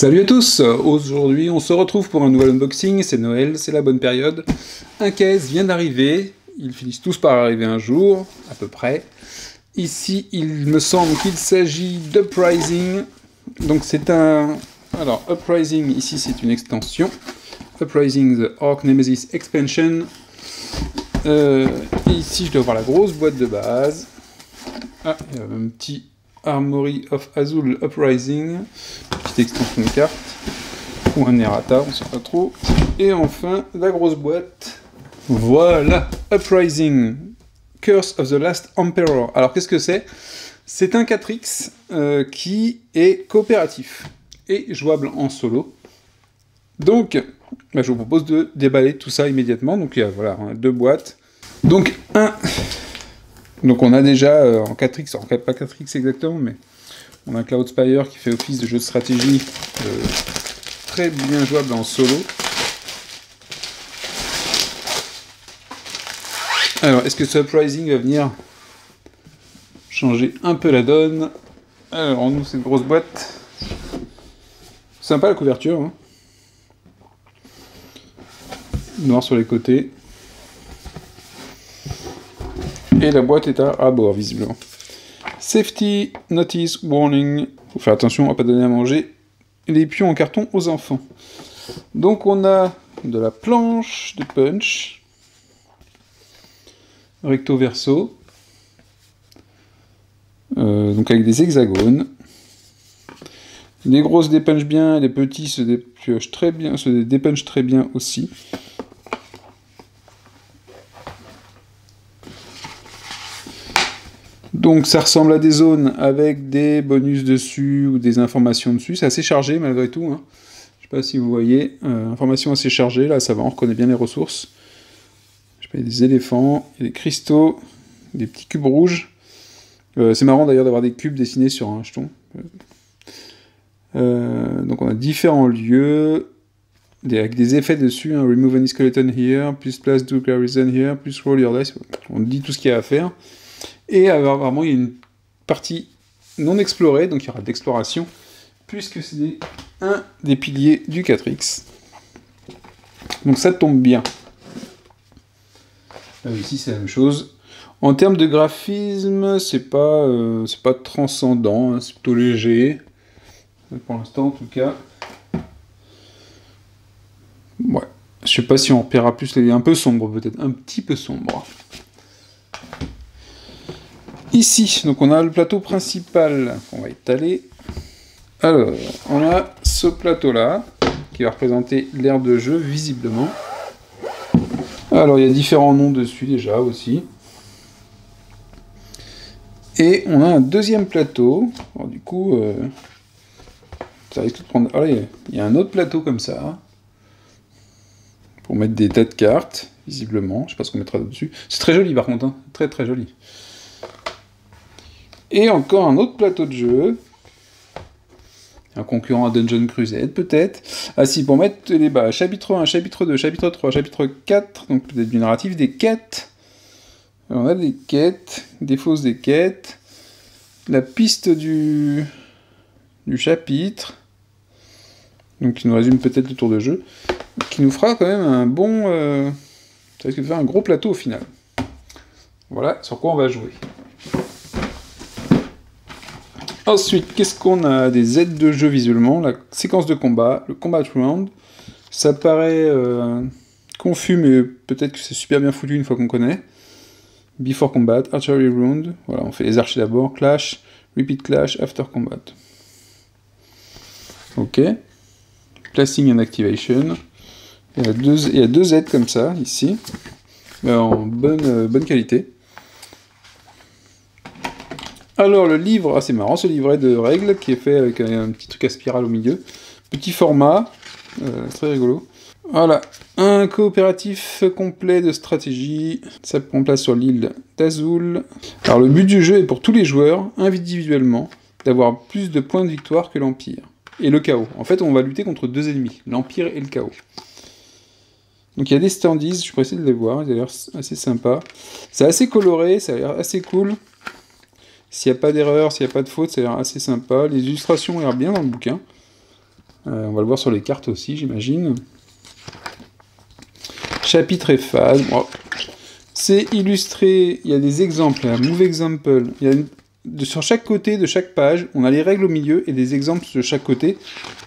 Salut à tous, aujourd'hui on se retrouve pour un nouvel unboxing, c'est Noël, c'est la bonne période. Un case vient d'arriver, ils finissent tous par arriver un jour, à peu près. Ici il me semble qu'il s'agit d'Uprising, donc c'est un... Alors Uprising, ici c'est une extension, Uprising The Orc Nemesis Expansion. Ici je dois voir la grosse boîte de base. Ah, il y a un petit Armory of Azul Uprising, petite extension de carte, ou un errata, on ne sait pas trop. Et enfin, la grosse boîte. Voilà, Uprising, Curse of the Last Emperor. Alors qu'est-ce que c'est? C'est un 4X qui est coopératif et jouable en solo. Donc, je vous propose de déballer tout ça immédiatement. Donc il y a voilà, deux boîtes. Donc on a déjà en 4X, alors pas 4X exactement, mais on a Cloudspire qui fait office de jeu de stratégie très bien jouable en solo. Alors, est-ce que ce Uprising va venir changer un peu la donne? Alors, on ouvre cette grosse boîte. Sympa la couverture, hein. Noir sur les côtés. Et la boîte est à rabord, visiblement. Safety Notice Warning. Faut faire attention à pas donner à manger les pions en carton aux enfants. Donc on a de la planche de punch. Recto verso. Donc avec des hexagones. Les grosses dépunchent bien, les petits se dépiochent très bien, se dépunchent très bien aussi. Donc ça ressemble à des zones avec des bonus dessus ou des informations dessus. C'est assez chargé malgré tout, hein. Je sais pas si vous voyez. Informations assez chargées, là ça va, on reconnaît bien les ressources. Je sais pas, il y a des éléphants, il y a des cristaux, des petits cubes rouges. C'est marrant d'ailleurs d'avoir des cubes dessinés sur un jeton. Donc on a différents lieux, avec des effets dessus, hein. Remove any skeleton here, plus place do garrison here, plus roll your dice. On dit tout ce qu'il y a à faire. Et apparemment, il y a une partie non explorée, donc il y aura de l'exploration, puisque c'est un des piliers du 4X. Donc ça tombe bien. Là, ici, c'est la même chose. En termes de graphisme, c'est pas transcendant, hein, c'est plutôt léger. Pour l'instant, en tout cas. Ouais. Je sais pas si on repérera plus, il est un peu sombre, peut-être. Un petit peu sombre. Ici, donc on a le plateau principal qu'on va étaler. Alors, on a ce plateau-là, qui va représenter l'aire de jeu, visiblement. Alors, il y a différents noms dessus, déjà, aussi. Et on a un deuxième plateau. Alors, du coup, ça risque de prendre... Allez, il y a un autre plateau comme ça, pour mettre des tas de cartes, visiblement. Je sais pas ce qu'on mettra dessus. C'est très joli, par contre, hein. Très, très joli. Et encore un autre plateau de jeu. Un concurrent à Dungeon Crusade, peut-être. Ah si, pour mettre les bas, chapitre 1, chapitre 2, chapitre 3, chapitre 4, donc peut-être du narratif, des quêtes. Alors, on a des quêtes, des fausses des quêtes. La piste du chapitre. Donc qui nous résume peut-être le tour de jeu. Qui nous fera quand même un bon... ça risque de faire un gros plateau au final. Voilà sur quoi on va jouer. Ensuite, qu'est-ce qu'on a? Des aides de jeu visuellement, la séquence de combat, le combat round. Ça paraît confus, mais peut-être que c'est super bien foutu une fois qu'on connaît. Before combat, archery round. Voilà, on fait les archers d'abord, clash, repeat clash, after combat. Ok. Placing and activation. Il y a deux aides comme ça, ici. En bonne qualité. Alors le livre, ah c'est marrant ce livret de règles qui est fait avec un petit truc à spirale au milieu. Petit format, très rigolo. Voilà, un coopératif complet de stratégie. Ça prend place sur l'île d'Azul. Alors le but du jeu est pour tous les joueurs, individuellement, d'avoir plus de points de victoire que l'Empire. Et le chaos. En fait on va lutter contre deux ennemis, l'Empire et le chaos. Donc il y a des standees, je pourrais essayer de les voir, ils ont l'air assez sympa. C'est assez coloré, ça a l'air assez cool. S'il n'y a pas d'erreur, s'il n'y a pas de faute, ça a l'air assez sympa. Les illustrations ont l'air bien dans le bouquin. On va le voir sur les cartes aussi, j'imagine. Chapitre et phase. Bon. C'est illustré, il y a des exemples, un move example. Sur chaque côté de chaque page, on a les règles au milieu et des exemples de chaque côté.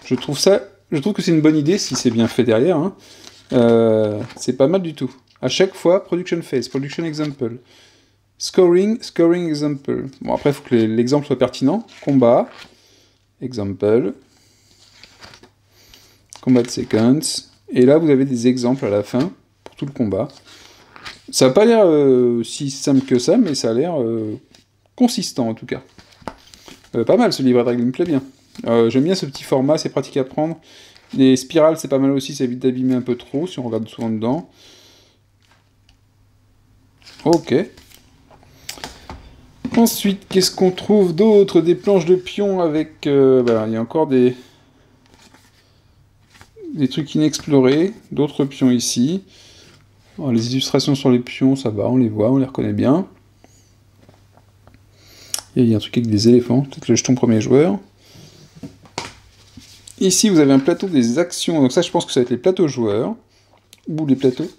Je trouve que c'est une bonne idée si c'est bien fait derrière. Hein. C'est pas mal du tout. À chaque fois, production phase, production example. Scoring example. Bon, après, il faut que l'exemple soit pertinent. Combat, example. Combat sequence. Et là, vous avez des exemples à la fin pour tout le combat. Ça n'a pas l'air si simple que ça, mais ça a l'air consistant en tout cas. Pas mal ce livret de règles, il me plaît bien. J'aime bien ce petit format, c'est pratique à prendre. Les spirales, c'est pas mal aussi, ça évite d'abîmer un peu trop si on regarde souvent dedans. Ok. Ensuite, qu'est-ce qu'on trouve d'autre? Des planches de pions avec... il y a encore des trucs inexplorés, d'autres pions ici. Alors, les illustrations sur les pions, ça va, on les voit, on les reconnaît bien. Et il y a un truc avec des éléphants, peut-être le jeton premier joueur. Ici, vous avez un plateau des actions, donc ça, je pense que ça va être les plateaux joueurs. Ou les plateaux.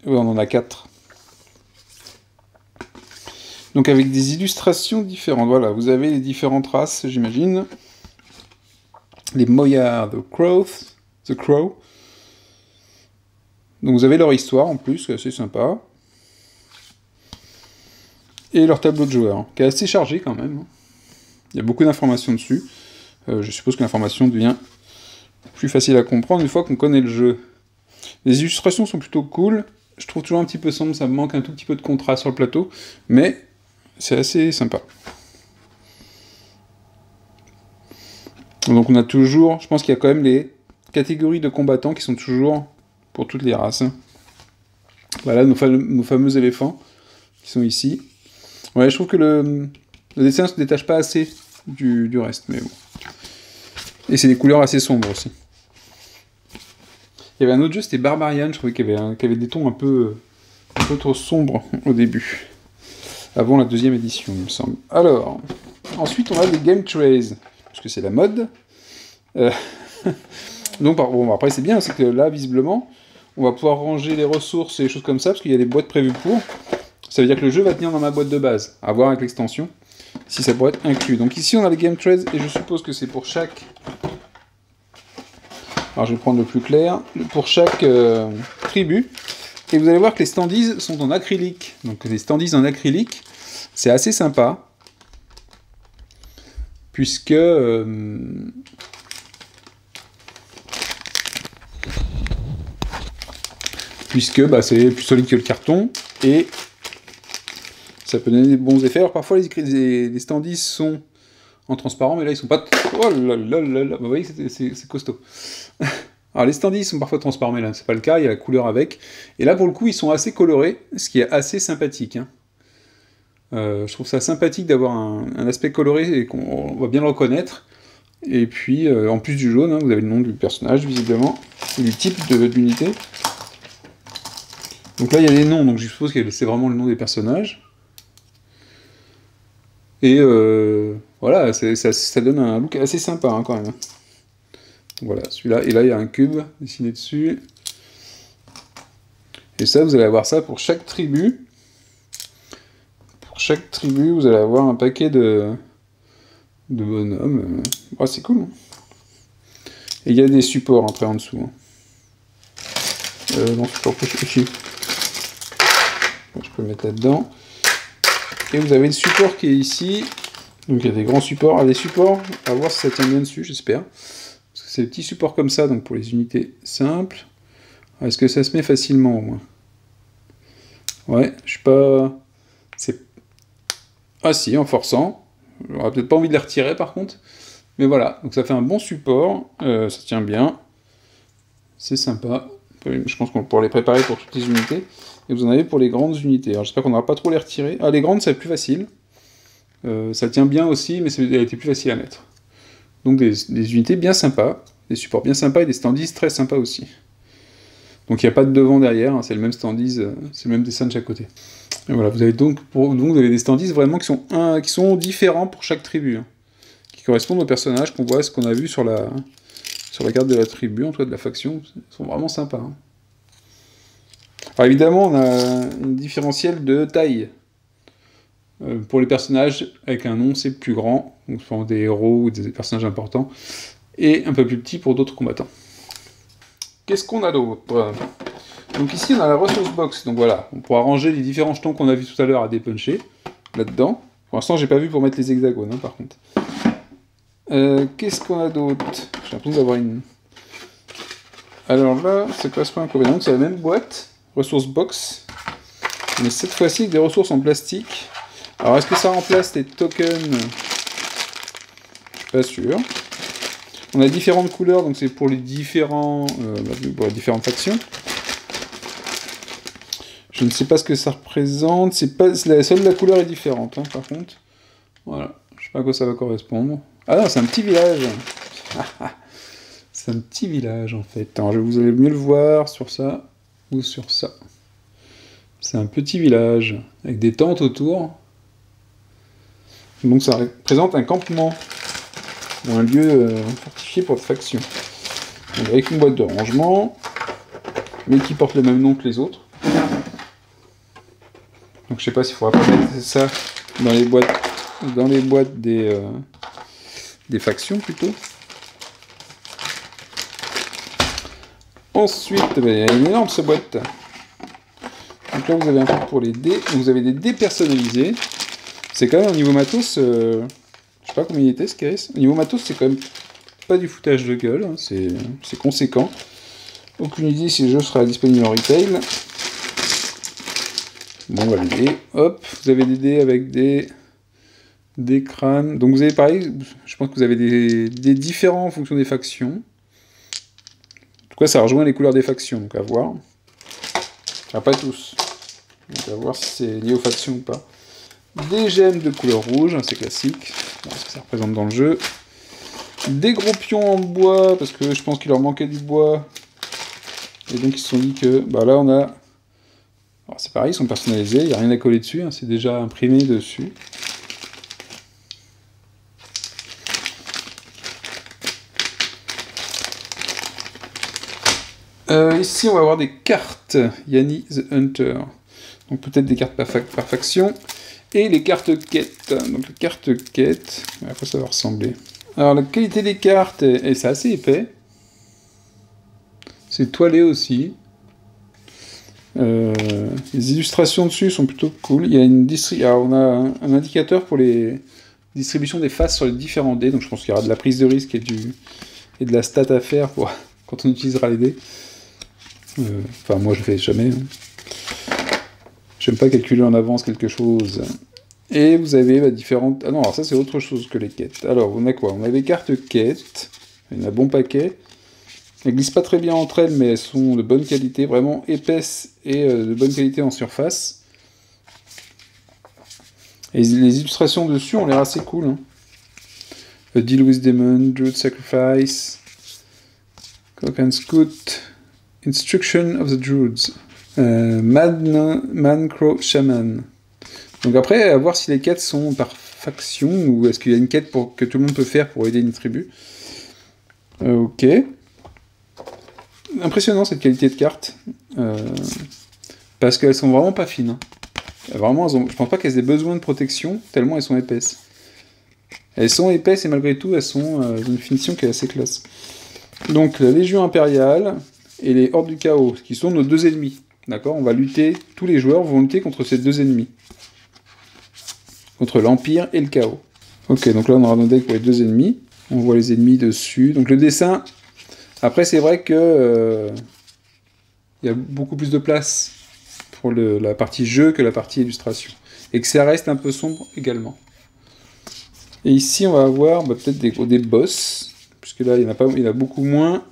Ouais, on en a 4. Donc avec des illustrations différentes. Voilà, vous avez les différentes races, j'imagine. Les Moyards, The Crow. Donc vous avez leur histoire en plus, c'est assez sympa. Et leur tableau de joueurs, qui est assez chargé quand même. Il y a beaucoup d'informations dessus. Je suppose que l'information devient plus facile à comprendre une fois qu'on connaît le jeu. Les illustrations sont plutôt cool. Je trouve toujours un petit peu sombre, ça me manque un tout petit peu de contraste sur le plateau. Mais c'est assez sympa. Donc on a toujours, je pense qu'il y a quand même les catégories de combattants qui sont toujours pour toutes les races. Voilà nos fameux éléphants qui sont ici. Ouais, je trouve que le dessin ne se détache pas assez du reste, mais bon. Et c'est des couleurs assez sombres aussi. Il y avait un autre jeu, c'était Barbarian, je trouvais qu'il y avait des tons un peu trop sombres au début. Avant la deuxième édition, il me semble. Alors, ensuite on a les Game Trays, parce que c'est la mode. Donc, bon, après c'est bien, c'est que là, visiblement, on va pouvoir ranger les ressources et les choses comme ça, parce qu'il y a des boîtes prévues pour. Ça veut dire que le jeu va tenir dans ma boîte de base, à voir avec l'extension, si ça pourrait être inclus. Donc ici on a les Game Trays, et je suppose que c'est pour chaque... Alors je vais prendre le plus clair, pour chaque tribu. Et vous allez voir que les standees sont en acrylique. Donc les standees en acrylique, c'est assez sympa. Puisque... c'est plus solide que le carton. Et ça peut donner des bons effets. Alors parfois les standees sont en transparent, mais là ils sont pas... Oh là là là là, vous voyez c'est costaud. Alors les standees sont parfois transparents, mais là c'est pas le cas, il y a la couleur avec. Et là pour le coup ils sont assez colorés, ce qui est assez sympathique. Hein. Je trouve ça sympathique d'avoir un aspect coloré et qu'on va bien le reconnaître. Et puis en plus du jaune, hein, vous avez le nom du personnage visiblement, et du type d'unité. Donc là il y a les noms, donc je suppose que c'est vraiment le nom des personnages. Et voilà, ça donne un look assez sympa hein, quand même. Voilà, celui-là, et là il y a un cube dessiné dessus. Et ça, vous allez avoir ça pour chaque tribu. Pour chaque tribu, vous allez avoir un paquet de bonhommes. Oh, c'est cool. Hein. Et il y a des supports après en dessous. Hein. Non, support push ici. Je peux le mettre là-dedans. Et vous avez le support qui est ici. Donc il y a des grands supports. Ah, des supports, on va voir si ça tient bien dessus, j'espère. Parce que c'est des petits supports comme ça, donc pour les unités simples. Est-ce que ça se met facilement au moins? Ouais, je suis pas... Ah si, en forçant. J'aurais peut-être pas envie de les retirer par contre. Mais voilà, donc ça fait un bon support. Ça tient bien. C'est sympa. Je pense qu'on pourra les préparer pour toutes les unités. Et vous en avez pour les grandes unités. Alors j'espère qu'on n'aura pas trop les retirer. Ah, les grandes, c'est plus facile. Ça tient bien aussi, mais elle était plus facile à mettre. Donc des unités bien sympas, des supports bien sympas et des standees très sympas aussi. Donc il n'y a pas de devant derrière, hein, c'est le même standees, c'est le même dessin de chaque côté. Et voilà, vous avez donc vous avez des standees vraiment qui sont différents pour chaque tribu, hein, qui correspondent aux personnages qu'on voit, ce qu'on a vu sur sur la carte de la tribu, en tout cas de la faction, ils sont vraiment sympas. Hein. Alors évidemment, on a une différentielle de taille. Pour les personnages, avec un nom, c'est plus grand, donc souvent des héros ou des personnages importants, et un peu plus petit pour d'autres combattants. Qu'est-ce qu'on a d'autre? Donc ici, on a la resource box, donc voilà, on pourra ranger les différents jetons qu'on a vus tout à l'heure à dépuncher, là-dedans. Pour l'instant, j'ai pas vu pour mettre les hexagones, hein, par contre. Qu'est-ce qu'on a d'autre? J'ai l'impression d'avoir une... Alors là, ça correspond à un inconvénient, c'est la même boîte, ressource box, mais cette fois-ci avec des ressources en plastique. Alors est-ce que ça remplace les tokens? Je suis pas sûr. On a différentes couleurs, donc c'est pour les différents, pour les différentes factions. Je ne sais pas ce que ça représente, seule la couleur est différente, hein, par contre. Voilà, je sais pas à quoi ça va correspondre. Ah non, c'est un petit village. C'est un petit village, en fait. Alors, vous allez mieux le voir sur ça, ou sur ça. C'est un petit village, avec des tentes autour. Donc ça représente un campement, ou un lieu fortifié pour votre faction. Donc, avec une boîte de rangement, mais qui porte le même nom que les autres. Donc je sais pas s'il faudra pas mettre ça dans les boîtes des factions plutôt. Ensuite, il y a une énorme boîte. Donc là vous avez un truc pour les dés. Donc, vous avez des dés personnalisés. C'est quand même au niveau matos, je sais pas combien il était ce caisse. Au niveau matos, c'est quand même pas du foutage de gueule, hein. C'est conséquent. Aucune idée si le jeu sera disponible en retail. Bon, voilà les dés. Hop, vous avez des dés avec des crânes. Donc vous avez pareil, je pense que vous avez des différents en fonction des factions. En tout cas, ça rejoint les couleurs des factions, donc à voir. Enfin, pas tous. Donc à voir si c'est lié aux factions ou pas. Des gemmes de couleur rouge, c'est classique. Voilà ce que ça représente dans le jeu. Des gros pions en bois, parce que je pense qu'il leur manquait du bois. Et donc ils se sont dit que, bah là on a... Alors c'est pareil, ils sont personnalisés, il n'y a rien à coller dessus, hein, c'est déjà imprimé dessus. Ici on va avoir des cartes, Yanni the Hunter. Donc peut-être des cartes par faction. Et les cartes quêtes. Donc les cartes quêtes, à quoi ça va ressembler? Alors la qualité des cartes, c'est assez épais. C'est toilé aussi. Les illustrations dessus sont plutôt cool. Il y a alors on a un indicateur pour les distributions des faces sur les différents dés. Donc je pense qu'il y aura de la prise de risque et de la stat à faire pour quand on utilisera les dés. Enfin moi je le fais jamais. Hein. J'aime pas calculer en avance quelque chose. Et vous avez différentes... Ah non, alors ça c'est autre chose que les quêtes. Alors on a quoi? On a des cartes quêtes. Il y en a un bon paquet. Elles glissent pas très bien entre elles, mais elles sont de bonne qualité, vraiment épaisses et de bonne qualité en surface. Et les illustrations dessus ont l'air assez cool. Hein. A Deal with Demon, Druid Sacrifice, Cock and Scout, Instruction of the Druids, Man Crow Shaman. Donc après, à voir si les quêtes sont par faction, ou est-ce qu'il y a une quête que tout le monde peut faire pour aider une tribu. Ok. Impressionnant cette qualité de carte, parce qu'elles sont vraiment pas fines. Hein. Vraiment, je pense pas qu'elles aient besoin de protection, tellement elles sont épaisses. Elles sont épaisses et malgré tout, elles sont d'une finition qui est assez classe. Donc la Légion Impériale et les Hordes du Chaos, qui sont nos deux ennemis. D'accord? On va lutter, tous les joueurs vont lutter contre ces deux ennemis. Contre l'Empire et le Chaos. Ok, donc là on aura nos decks pour les deux ennemis. On voit les ennemis dessus. Donc le dessin... Après, c'est vrai que y a beaucoup plus de place pour la partie jeu que la partie illustration. Et que ça reste un peu sombre également. Et ici, on va avoir peut-être des boss, puisque là, il y en a beaucoup moins.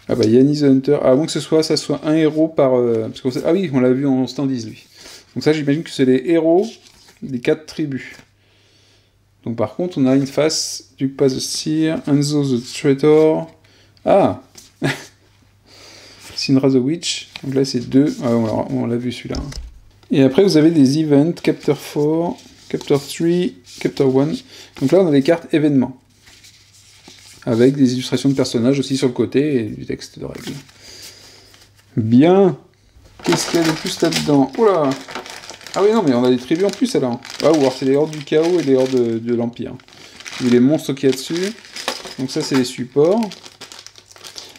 Ah bah, Yanni the Hunter, à moins que ça soit un héros par... ah oui, on l'a vu en standees, lui. Donc ça, j'imagine que c'est les héros des 4 tribus. Donc par contre, on a une face du Pas the Seer, Enzo the Traitor. Ah Sinra the Witch. Donc là, c'est 2. Ah, on l'a vu celui-là. Et après, vous avez des events, Capture 4. Chapter 3, Chapter 1. Donc là, on a des cartes événements. Avec des illustrations de personnages aussi sur le côté et du texte de règles. Bien. Qu'est-ce qu'il y a de plus là-dedans? Oula. Ah oui, non, mais on a des tribus en plus, alors. Ah, ou alors c'est les hordes du chaos et les hordes de l'Empire. Et les monstres qu'il y a dessus. Donc ça, c'est les supports.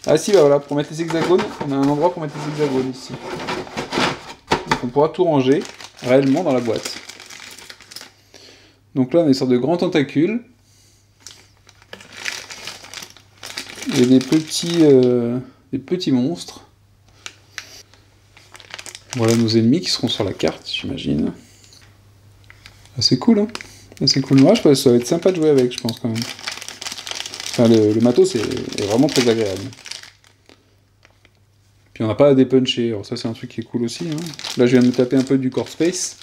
Ah si, bah voilà, pour mettre les hexagones, on a un endroit pour mettre les hexagones ici. Donc on pourra tout ranger réellement dans la boîte. Donc là, on a une sorte de grand tentacule. Et des petits monstres. Voilà nos ennemis qui seront sur la carte, j'imagine. Ah, c'est cool, hein. Ah, c'est cool. Moi, je pense que ça va être sympa de jouer avec, je pense, quand même. Enfin, le matos est vraiment très agréable. Puis on n'a pas à dépuncher, alors ça c'est un truc qui est cool aussi. Hein. Là, je viens de me taper un peu du core space.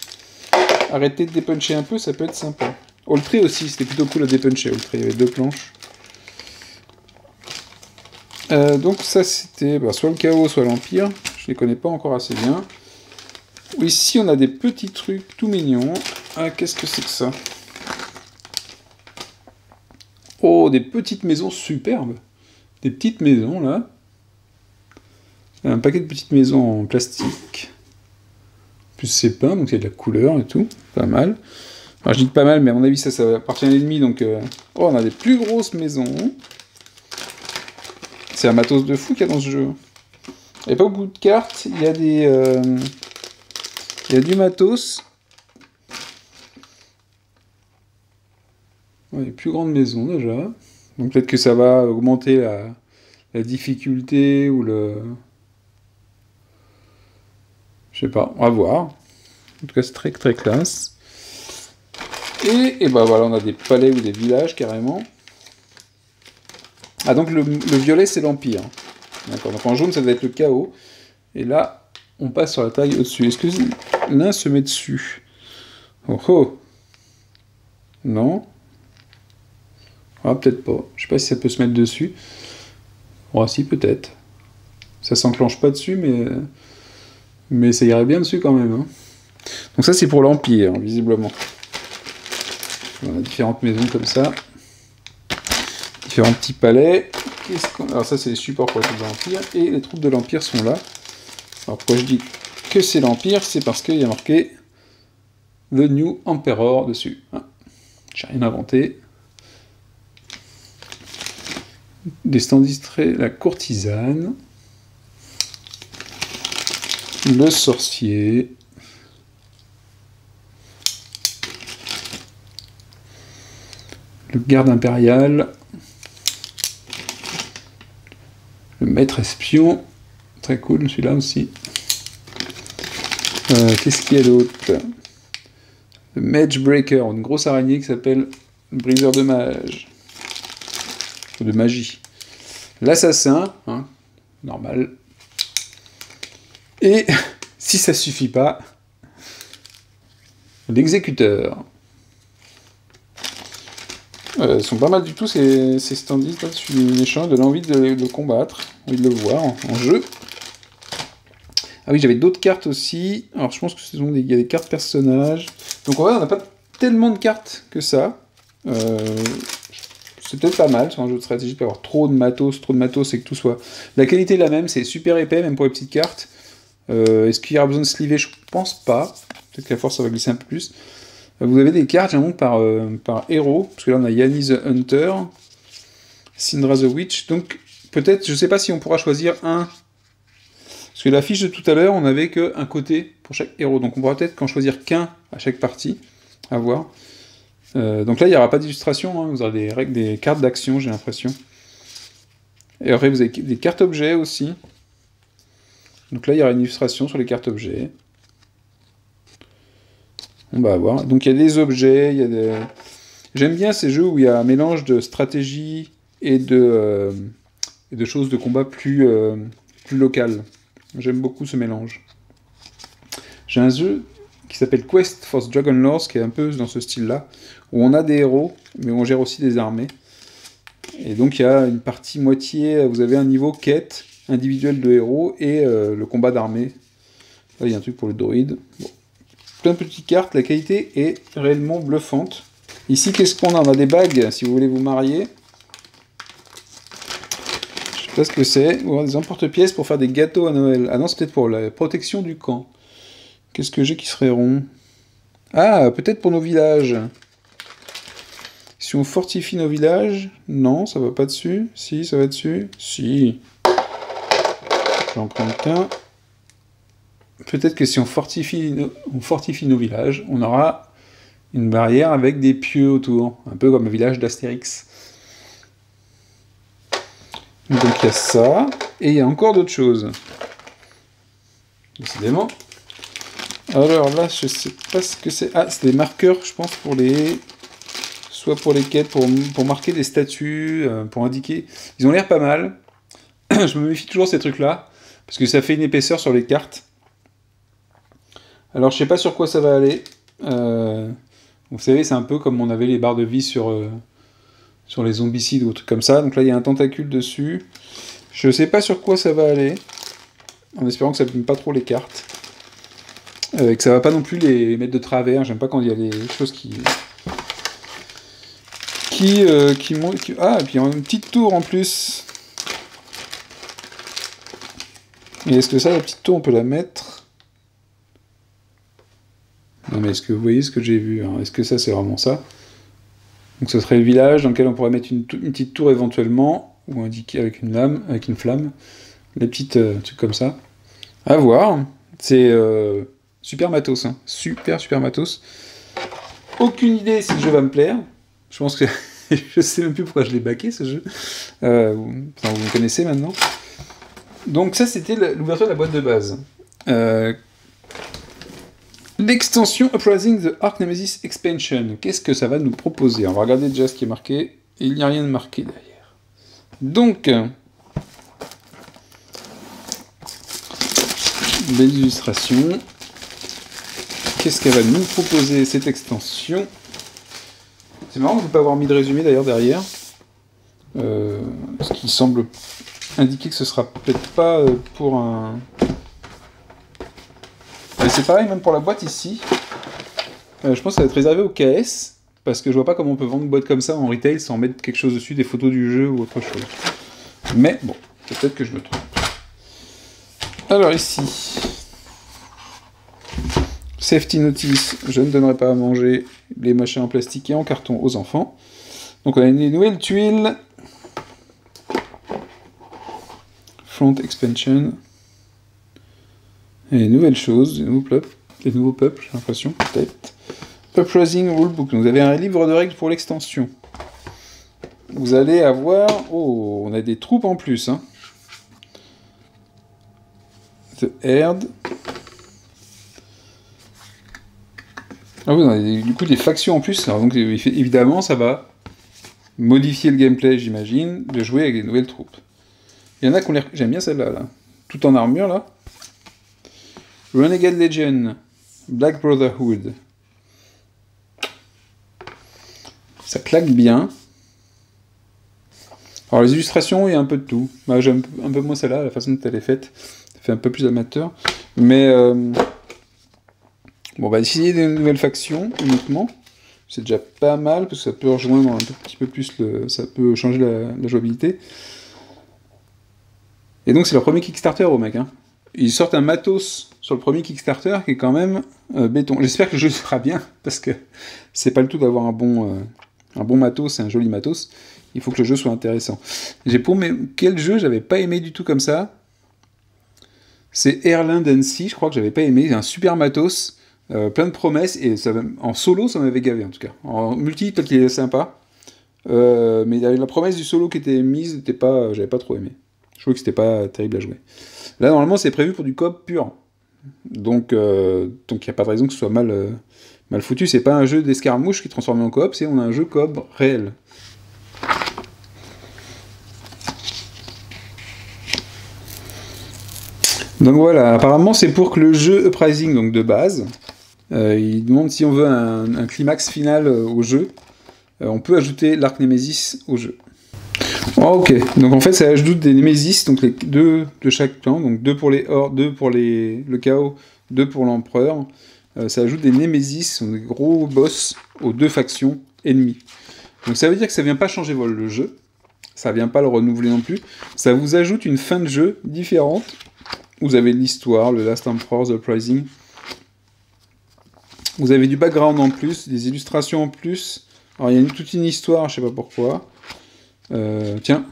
Arrêtez de dépuncher un peu, ça peut être sympa. Alltree aussi, c'était plutôt cool à dépuncher. Alltree, il y avait 2 planches. Donc ça c'était soit le chaos, soit l'empire. Je les connais pas encore assez bien. Ici on a des petits trucs tout mignons. Ah, qu'est-ce que c'est que ça? Oh, des petites maisons superbes. Des petites maisons là. Un paquet de petites maisons en plastique. En plus c'est peint, donc il y a de la couleur et tout. Pas mal. Alors je dis que pas mal, mais à mon avis ça appartient à l'ennemi, donc... Oh, on a des plus grosses maisons. C'est un matos de fou qu'il y a dans ce jeu. Il n'y a pas beaucoup de cartes, il y a des... il y a du matos. Ouais, les plus grandes maisons déjà. Donc peut-être que ça va augmenter la difficulté ou le... Je sais pas, on va voir. En tout cas c'est très très classe. Et bah voilà, on a des palais ou des villages carrément. Ah, donc le violet, c'est l'Empire. D'accord, donc en jaune, ça va être le chaos. Et là, on passe sur la taille au-dessus. Est-ce que l'un se met dessus? Oh oh. Non. Ah, peut-être pas. Je sais pas si ça peut se mettre dessus. Oh, si, peut-être. Ça s'enclenche pas dessus, mais ça irait bien dessus quand même. Hein. Donc ça, c'est pour l'Empire, visiblement. On a différentes maisons comme ça. Différents petits palais. Alors ça, c'est les supports pour les troupes de l'Empire. Et les troupes de l'Empire sont là. Alors pourquoi je dis que c'est l'Empire? C'est parce qu'il y a marqué The New Emperor dessus. Hein. J'ai rien inventé. Des stands distraits, la courtisane. Le sorcier. Le garde impérial. Le maître espion, très cool celui-là aussi. Qu'est-ce qu'il y a d'autre? Le Mage Breaker, une grosse araignée qui s'appelle le briseur de mage. Ou de magie. L'assassin, hein, normal. Et, si ça suffit pas, l'exécuteur. Sont pas mal du tout ces standees là, sur les méchants, de l'envie de le combattre, envie de le voir en jeu. Ah oui, j'avais d'autres cartes aussi. Alors je pense que il y a des cartes personnages. Donc en vrai, on n'a pas tellement de cartes que ça. C'est peut-être pas mal sur un jeu de stratégie de pas avoir trop de matos et que tout soit... La qualité est la même, c'est super épais, même pour les petites cartes. Est-ce qu'il y aura besoin de sliver? Je pense pas. Peut-être que la force ça va glisser un peu plus. Vous avez des cartes, généralement, par héros, parce que là, on a Yanni the Hunter, Syndra the Witch, donc peut-être, je sais pas si on pourra choisir un, parce que la fiche de tout à l'heure, on n'avait qu'un côté pour chaque héros, donc on pourra peut-être qu'en choisir qu'un à chaque partie, à voir. Donc là, il n'y aura pas d'illustration, hein, vous aurez des cartes d'action, j'ai l'impression. Et après, vous avez des cartes objets aussi. Donc là, il y aura une illustration sur les cartes objets. On va voir. Donc il y a des objets, il y a des... J'aime bien ces jeux où il y a un mélange de stratégie et de choses de combat plus locales. J'aime beaucoup ce mélange. J'ai un jeu qui s'appelle Quest for the Dragon Lords, qui est un peu dans ce style-là, où on a des héros, mais on gère aussi des armées. Et donc il y a une partie moitié, vous avez un niveau quête individuel de héros et le combat d'armée. Là il y a un truc pour le druide. Bon. plein de petites cartes, la qualité est réellement bluffante. Ici, qu'est-ce qu'on a? On a des bagues, si vous voulez vous marier. Je sais pas ce que c'est. Ou des emporte-pièces pour faire des gâteaux à Noël. Ah non, c'est peut-être pour la protection du camp. Qu'est-ce que j'ai qui serait rond? Ah, peut-être pour nos villages. Si on fortifie nos villages... Non, ça va pas dessus. Si, ça va dessus. Si. J'en prends qu'un. Peut-être que si on fortifie nos villages, on aura une barrière avec des pieux autour. Un peu comme le village d'Astérix. Donc il y a ça. Et il y a encore d'autres choses. Décidément. Alors là, je sais pas ce que c'est. Ah, c'est des marqueurs, je pense, pour les... Soit pour les quêtes, pour marquer des statuts, pour indiquer... Ils ont l'air pas mal. Je me méfie toujours de ces trucs-là, parce que ça fait une épaisseur sur les cartes. Alors, je sais pas sur quoi ça va aller. Vous savez, c'est un peu comme on avait les barres de vie sur les zombicides ou trucs comme ça. Donc là, il y a un tentacule dessus. Je sais pas sur quoi ça va aller, en espérant que ça ne abîme pas trop les cartes. Et que ça va pas non plus les mettre de travers. J'aime pas quand il y a des choses Ah, et puis il y a une petite tour en plus. Et est-ce que ça, la petite tour, on peut la mettre? Non, mais est-ce que vous voyez ce que j'ai vu, hein? Est-ce que ça, c'est vraiment ça? Donc ce serait le village dans lequel on pourrait mettre une petite tour éventuellement, ou indiquer avec une lame, avec une flamme. Les petites trucs comme ça. À voir. C'est super matos, hein. Super matos. Aucune idée si le jeu va me plaire. Je pense que... je sais même plus pourquoi je l'ai backé, ce jeu. Vous me connaissez maintenant. Donc ça, c'était l'ouverture de la boîte de base. L'extension Uprising the Arch Nemesis Expansion. Qu'est-ce que ça va nous proposer? On va regarder déjà ce qui est marqué. Et il n'y a rien de marqué derrière. Donc, belle illustration. Qu'est-ce qu'elle va nous proposer, cette extension? C'est marrant de ne pas avoir mis de résumé d'ailleurs derrière. Ce qui semble indiquer que ce sera peut-être pas pour un... C'est pareil même pour la boîte ici. Je pense que ça va être réservé au KS, parce que je vois pas comment on peut vendre une boîte comme ça en retail sans mettre quelque chose dessus, des photos du jeu ou autre chose. Mais bon, peut-être que je me trompe. Alors ici... Safety notice, je ne donnerai pas à manger les machins en plastique et en carton aux enfants. Donc on a une nouvelle tuile. Front expansion. Et des nouvelles choses, des nouveaux peuples, j'ai l'impression, peut-être. Uprising Rulebook. Donc vous avez un livre de règles pour l'extension. Vous allez avoir... Oh, on a des troupes en plus, hein. The Herd. Ah oui, on a du coup des factions en plus. Alors, donc évidemment, ça va modifier le gameplay, j'imagine, de jouer avec des nouvelles troupes. Il y en a qui ont l'air... J'aime bien celle-là, là. Tout en armure, là. Renegade Legion. Black Brotherhood. Ça claque bien. Alors les illustrations, il y a un peu de tout. Moi, j'aime un peu moins celle-là, la façon dont elle est faite. Ça fait un peu plus amateur. Mais... Bon, on va essayer des nouvelles factions, uniquement. C'est déjà pas mal, parce que ça peut rejoindre un petit peu plus ça peut changer la jouabilité. Et donc, c'est leur premier Kickstarter, au mec, hein. Ils sortent un matos sur le premier Kickstarter, qui est quand même béton. J'espère que le jeu sera bien, parce que c'est pas le tout d'avoir un bon matos, un joli matos. Il faut que le jeu soit intéressant. Quel jeu j'avais pas aimé du tout comme ça? C'est Airland and Sea, je crois que j'avais pas aimé. Un super matos. Plein de promesses, et en solo, ça m'avait gavé, en tout cas. En multi, peut-être qu'il est sympa. Mais la promesse du solo qui était mise, j'avais pas trop aimé. Je trouvais que c'était pas terrible à jouer. Là, normalement, c'est prévu pour du coop pur. Donc, il n'y a pas de raison que ce soit mal foutu. C'est pas un jeu d'escarmouche qui est transformé en coop, on a un jeu coop réel. Donc voilà, apparemment, c'est pour que le jeu Uprising, donc de base... il demande si on veut un climax final au jeu. On peut ajouter l'Arch Nemesis au jeu. Oh, ok, donc en fait ça ajoute des Nemesis, donc les deux de chaque clan, donc deux pour les Hordes, deux pour le Chaos, deux pour l'Empereur. ça ajoute des Némésis, des gros boss, aux deux factions ennemies. Donc ça veut dire que ça vient pas changer le jeu, ça vient pas le renouveler non plus, ça vous ajoute une fin de jeu différente. Vous avez l'histoire, le Last Emperor, The Uprising. Vous avez du background en plus, des illustrations en plus. Alors il y a toute une histoire, je sais pas pourquoi. Tiens,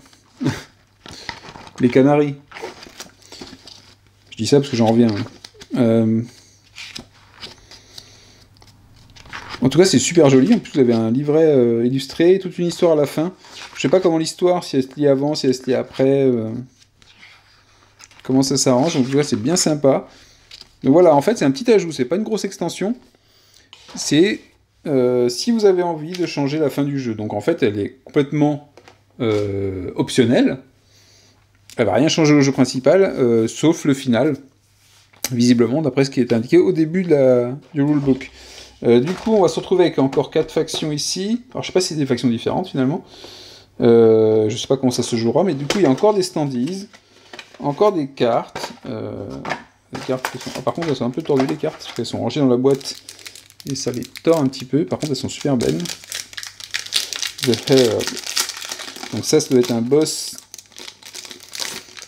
les Canaries. Je dis ça parce que j'en reviens. En tout cas, c'est super joli. En plus, vous avez un livret illustré, toute une histoire à la fin. Je sais pas comment l'histoire, si elle se lit avant, si elle se lit après. Comment ça s'arrange. Donc, en tout cas, c'est bien sympa. Donc voilà, en fait, c'est un petit ajout. C'est pas une grosse extension. C'est si vous avez envie de changer la fin du jeu. Donc, en fait, elle est complètement optionnelle. Elle va rien changer au jeu principal, sauf le final. Visiblement, d'après ce qui est indiqué au début du rulebook. Du coup, on va se retrouver avec encore 4 factions ici. Alors, je sais pas si c'est des factions différentes, finalement. Je sais pas comment ça se jouera, mais du coup, il y a encore des standees. Encore des cartes. Des cartes qui sont... Ah, par contre, elles sont un peu tordues, les cartes, parce qu'elles sont rangées dans la boîte. Et ça les tord un petit peu. Par contre, elles sont super belles. Donc ça doit être un boss.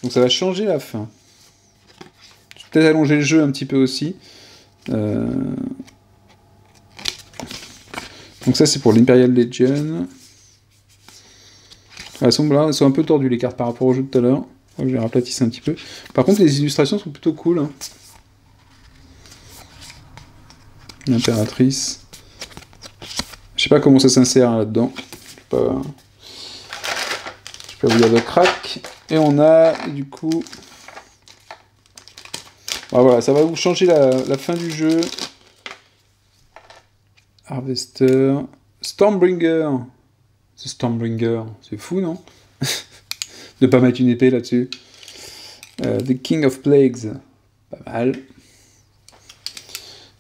Donc ça va changer la fin. Peut-être allonger le jeu un petit peu aussi. Donc ça, c'est pour l'Imperial Legion. Elles sont un peu tordues, les cartes, par rapport au jeu de tout à l'heure. Je vais rapetisser un petit peu. Par contre, les illustrations sont plutôt cool. Hein. L'impératrice. Je sais pas comment ça s'insère là-dedans. Je peux vous dire de crack. Et on a, du coup... Voilà, ça va vous changer la fin du jeu. Harvester. Stormbringer. C'est Stormbringer. C'est fou, non? De pas mettre une épée là-dessus. The King of Plagues. Pas mal.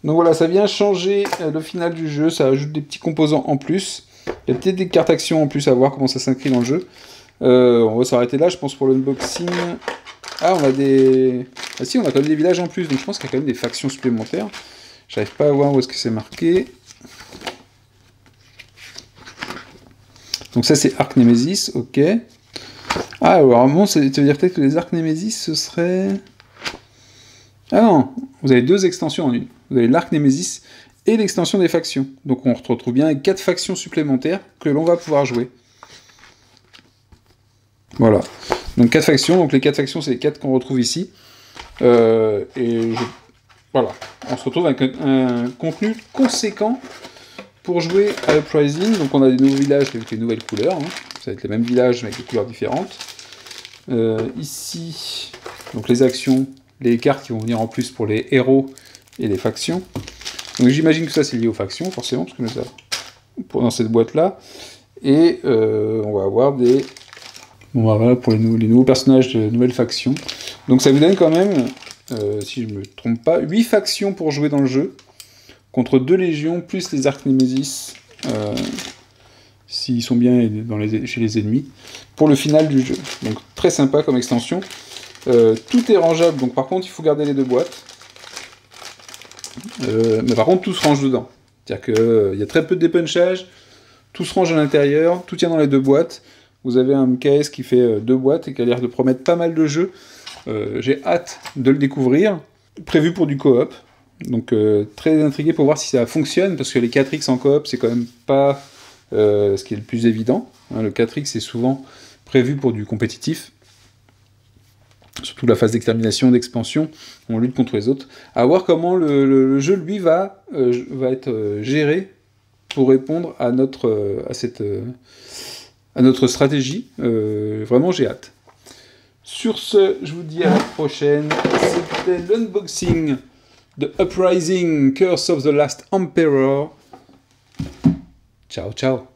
Donc voilà, ça vient changer le final du jeu. Ça ajoute des petits composants en plus. Il y a peut-être des cartes actions en plus à voir comment ça s'inscrit dans le jeu. On va s'arrêter là, je pense, pour l'unboxing. Ah, on a des... Ah si, on a quand même des villages en plus. Donc je pense qu'il y a quand même des factions supplémentaires. J'arrive pas à voir où est-ce que c'est marqué. Donc ça, c'est Arc Nemesis, ok. Ah, alors, bon, ça veut dire peut-être que les Arc Nemesis, ce serait... Ah non, vous avez deux extensions en une. Vous avez l'Arc Nemesis et l'extension des factions. Donc on se retrouve bien avec 4 factions supplémentaires que l'on va pouvoir jouer. Voilà. Donc 4 factions, donc les 4 factions, c'est les 4 qu'on retrouve ici. Voilà. On se retrouve avec un contenu conséquent pour jouer à Uprising. Donc on a des nouveaux villages avec les nouvelles couleurs. Hein. Ça va être les mêmes villages mais avec des couleurs différentes. Ici, donc les actions, les cartes qui vont venir en plus pour les héros et les factions. Donc j'imagine que ça c'est lié aux factions, forcément, parce que ça, dans cette boîte-là. Et on va avoir des... Bon, voilà, pour les nouveaux personnages de nouvelles factions. Donc ça vous donne quand même, si je ne me trompe pas, 8 factions pour jouer dans le jeu, contre 2 légions, plus les Arc Nemesis, s'ils sont bien chez les ennemis, pour le final du jeu. Donc très sympa comme extension. Tout est rangeable, donc par contre il faut garder les 2 boîtes. Mais par contre tout se range dedans. C'est-à-dire qu'il y a très peu de dépunchage, tout se range à l'intérieur, tout tient dans les 2 boîtes. Vous avez un MKS qui fait 2 boîtes et qui a l'air de promettre pas mal de jeux. J'ai hâte de le découvrir. Prévu pour du coop. Donc très intrigué pour voir si ça fonctionne, parce que les 4X en coop, c'est quand même pas ce qui est le plus évident. Hein, le 4X est souvent prévu pour du compétitif. Surtout la phase d'extermination, d'expansion, on lutte contre les autres. À voir comment le jeu, lui, va être géré pour répondre à notre stratégie. Vraiment, j'ai hâte. Sur ce, je vous dis à la prochaine. C'était l'unboxing de Uprising, Curse of the Last Emperor. Ciao, ciao.